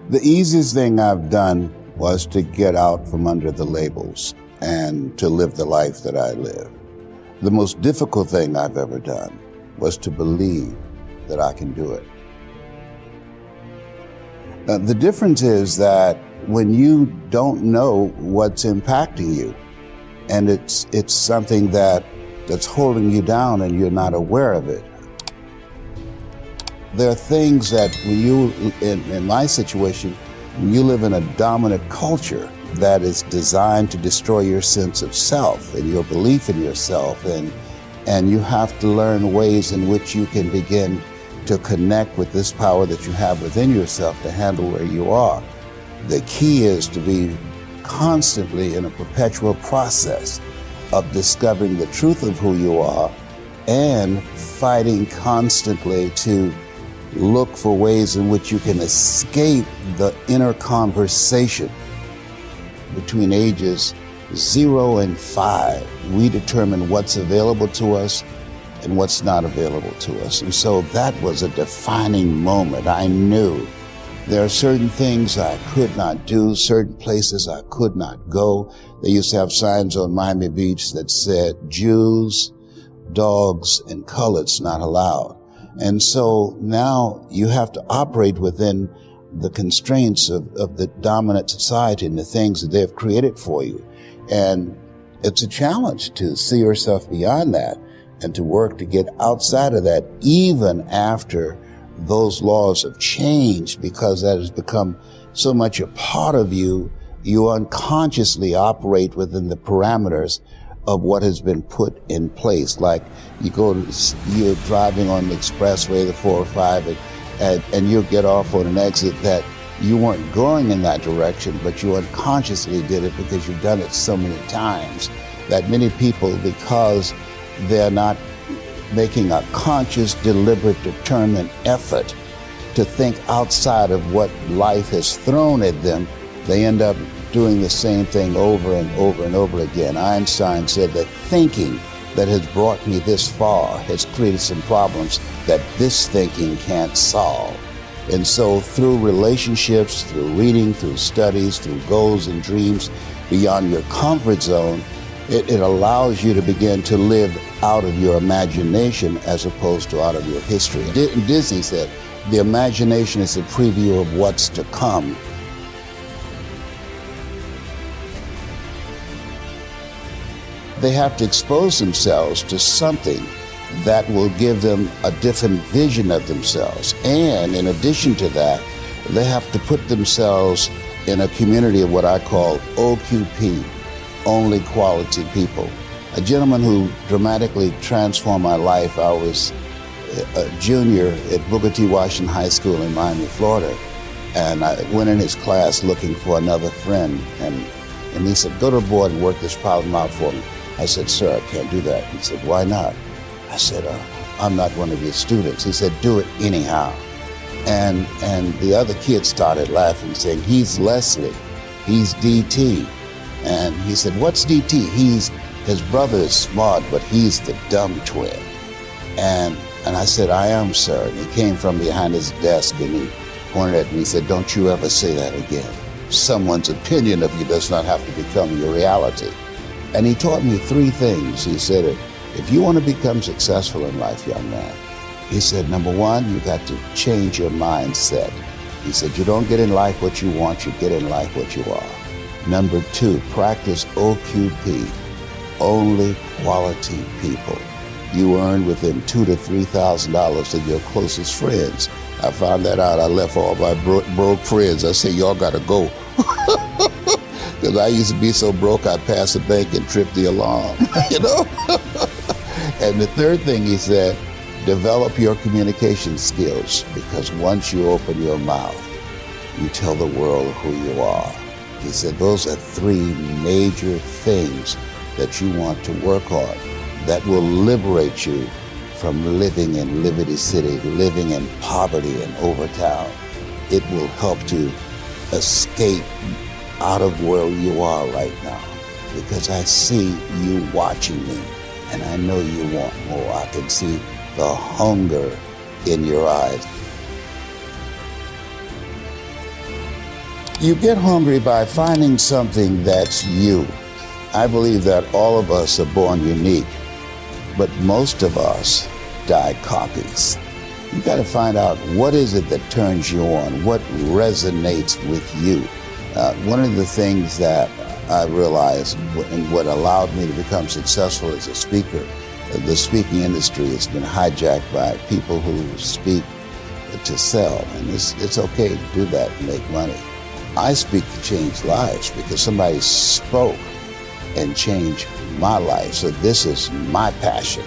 The easiest thing I've done was to get out from under the labels and to live the life that I live. The most difficult thing I've ever done was to believe that I can do it. The difference is that when you don't know what's impacting you, and it's something that's holding you down and you're not aware of it. There are things that when you, in my situation, when you live in a dominant culture that is designed to destroy your sense of self and your belief in yourself, and you have to learn ways in which you can begin to connect with this power that you have within yourself to handle where you are. The key is to be constantly in a perpetual process of discovering the truth of who you are and fighting constantly to look for ways in which you can escape the inner conversation. Between ages 0 and 5, we determine what's available to us and what's not available to us. And so that was a defining moment. I knew there are certain things I could not do, certain places I could not go. They used to have signs on Miami Beach that said, Jews, dogs, and coloreds not allowed. And so now you have to operate within the constraints of the dominant society and the things that they've created for you. And it's a challenge to see yourself beyond that and to work to get outside of that, even after those laws have changed, because that has become so much a part of you. You unconsciously operate within the parameters of what has been put in place. Like you're driving on the expressway, the 405, and you'll get off on an exit that you weren't going in that direction, but you unconsciously did it because you've done it so many times that many people, because they're not making a conscious, deliberate, determined effort to think outside of what life has thrown at them, they end up doing the same thing over and over and over again. Einstein said that thinking that has brought me this far has created some problems that this thinking can't solve. And so through relationships, through reading, through studies, through goals and dreams beyond your comfort zone, it allows you to begin to live out of your imagination as opposed to out of your history. Disney said, the imagination is a preview of what's to come. They have to expose themselves to something that will give them a different vision of themselves. And in addition to that, they have to put themselves in a community of what I call OQP, only quality people. A gentleman who dramatically transformed my life. I was a junior at Booker T. Washington High School in Miami, Florida, and I went in his class looking for another friend, and he said, go to the board and work this problem out for me. I said, sir, I can't do that. He said, why not? I said, I'm not one of your students. He said, do it anyhow. And the other kids started laughing, saying, he's Leslie, he's DT. And he said, what's DT? His brother is smart, but he's the dumb twin. And I said, I am, sir. And he came from behind his desk and he pointed at me and said, don't you ever say that again. Someone's opinion of you does not have to become your reality. And he taught me 3 things. He said, if you want to become successful in life, young man, he said, number 1, you got to change your mindset. He said, you don't get in life what you want, you get in life what you are. Number 2, practice OQP, only quality people. You earn within $2,000 to $3,000 of your closest friends. I found that out. I left all my broke friends. I said, y'all got to go. Because I used to be so broke, I'd pass the bank and trip the alarm, you know? And the 3rd thing he said, develop your communication skills, because once you open your mouth, you tell the world who you are. He said, those are 3 major things that you want to work on that will liberate you from living in Liberty City, living in poverty in Overtown. It will help to escape out of where you are right now, because I see you watching me and I know you want more. I can see the hunger in your eyes. You get hungry by finding something that's you. I believe that all of us are born unique, but most of us die copies. You got to find out what is it that turns you on, what resonates with you. One of the things that I realized and what allowed me to become successful as a speaker, the speaking industry has been hijacked by people who speak to sell, and it's okay to do that and make money. I speak to change lives because somebody spoke and changed my life. So this is my passion.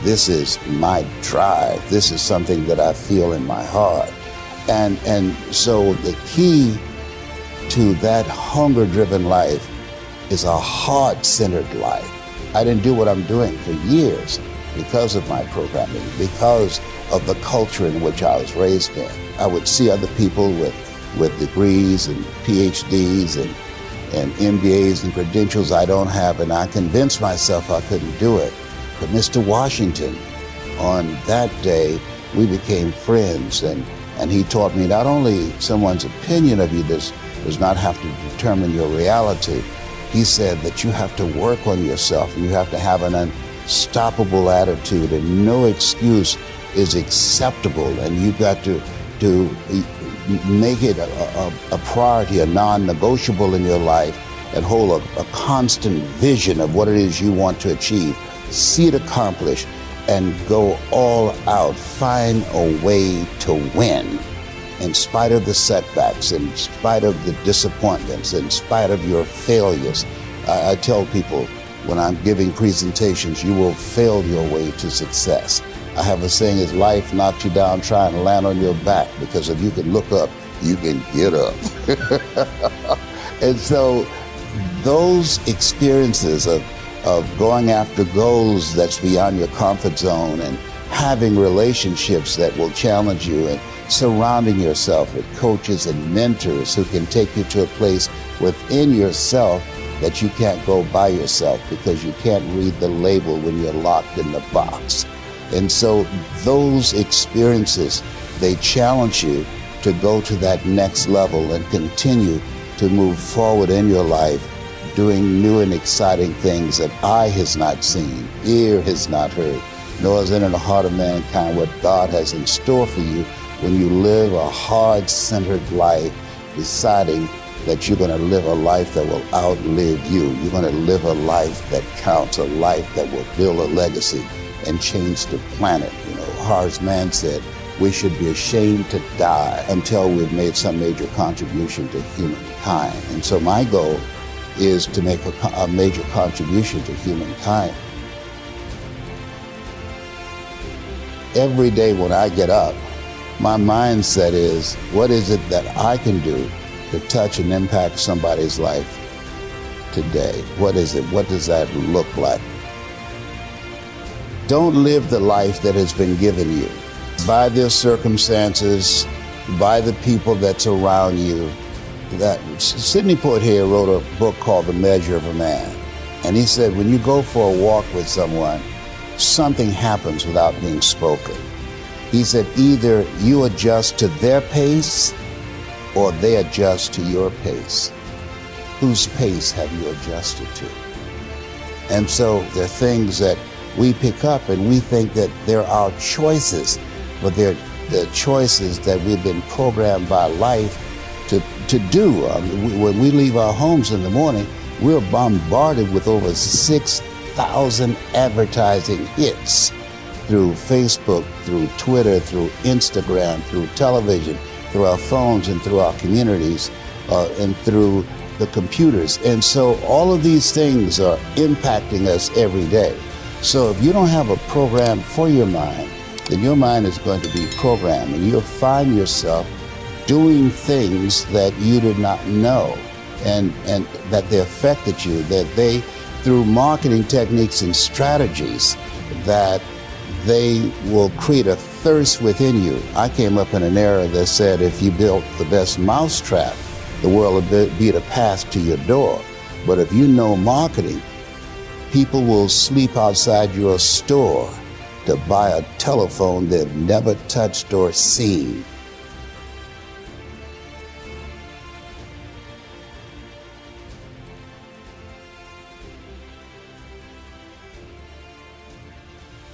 This is my drive. This is something that I feel in my heart. And so the key to that hunger-driven life is a heart-centered life. I didn't do what I'm doing for years because of my programming, because of the culture in which I was raised in. I would see other people with degrees and PhDs and MBAs and credentials I don't have, and I convinced myself I couldn't do it. But Mr. Washington, on that day, we became friends, and he taught me not only someone's opinion of you does not have to determine your reality. He said that you have to work on yourself, and you have to have an unstoppable attitude, and no excuse is acceptable, and you've got to make it a priority, a non-negotiable in your life, and hold a constant vision of what it is you want to achieve. See it accomplished and go all out. Find a way to win in spite of the setbacks, in spite of the disappointments, in spite of your failures. I tell people when I'm giving presentations, you will fail your way to success. I have a saying, is life knocks you down trying to land on your back, because if you can look up, you can get up. And so those experiences of going after goals that's beyond your comfort zone, and having relationships that will challenge you, and surrounding yourself with coaches and mentors who can take you to a place within yourself that you can't go by yourself, because you can't read the label when you're locked in the box. And so those experiences, they challenge you to go to that next level and continue to move forward in your life, doing new and exciting things that eye has not seen, ear has not heard, nor is it in the heart of mankind what God has in store for you when you live a heart-centered life, deciding that you're going to live a life that will outlive you. You're going to live a life that counts, a life that will build a legacy and change the planet. You know, Horace Mann said, we should be ashamed to die until we've made some major contribution to humankind. And so my goal is to make a major contribution to humankind. Every day when I get up, my mindset is, what is it that I can do to touch and impact somebody's life today? What is it? What does that look like? Don't live the life that has been given you by their circumstances, by the people that's around you. That Sidney Poitier wrote a book called The Measure of a Man. And he said, when you go for a walk with someone, something happens without being spoken. He said, either you adjust to their pace or they adjust to your pace. Whose pace have you adjusted to? And so there are things that we pick up and we think that they're our choices, but they're the choices that we've been programmed by life to do. When we leave our homes in the morning, we're bombarded with over 6,000 advertising hits through Facebook, through Twitter, through Instagram, through television, through our phones and through our communities, and through the computers. And so all of these things are impacting us every day. So if you don't have a program for your mind, then your mind is going to be programmed, and you'll find yourself doing things that you did not know, and that they affected you, that they, through marketing techniques and strategies, that they will create a thirst within you. I came up in an era that said if you built the best mousetrap, the world will be the path to your door. But if you know marketing, people will sleep outside your store to buy a telephone they've never touched or seen.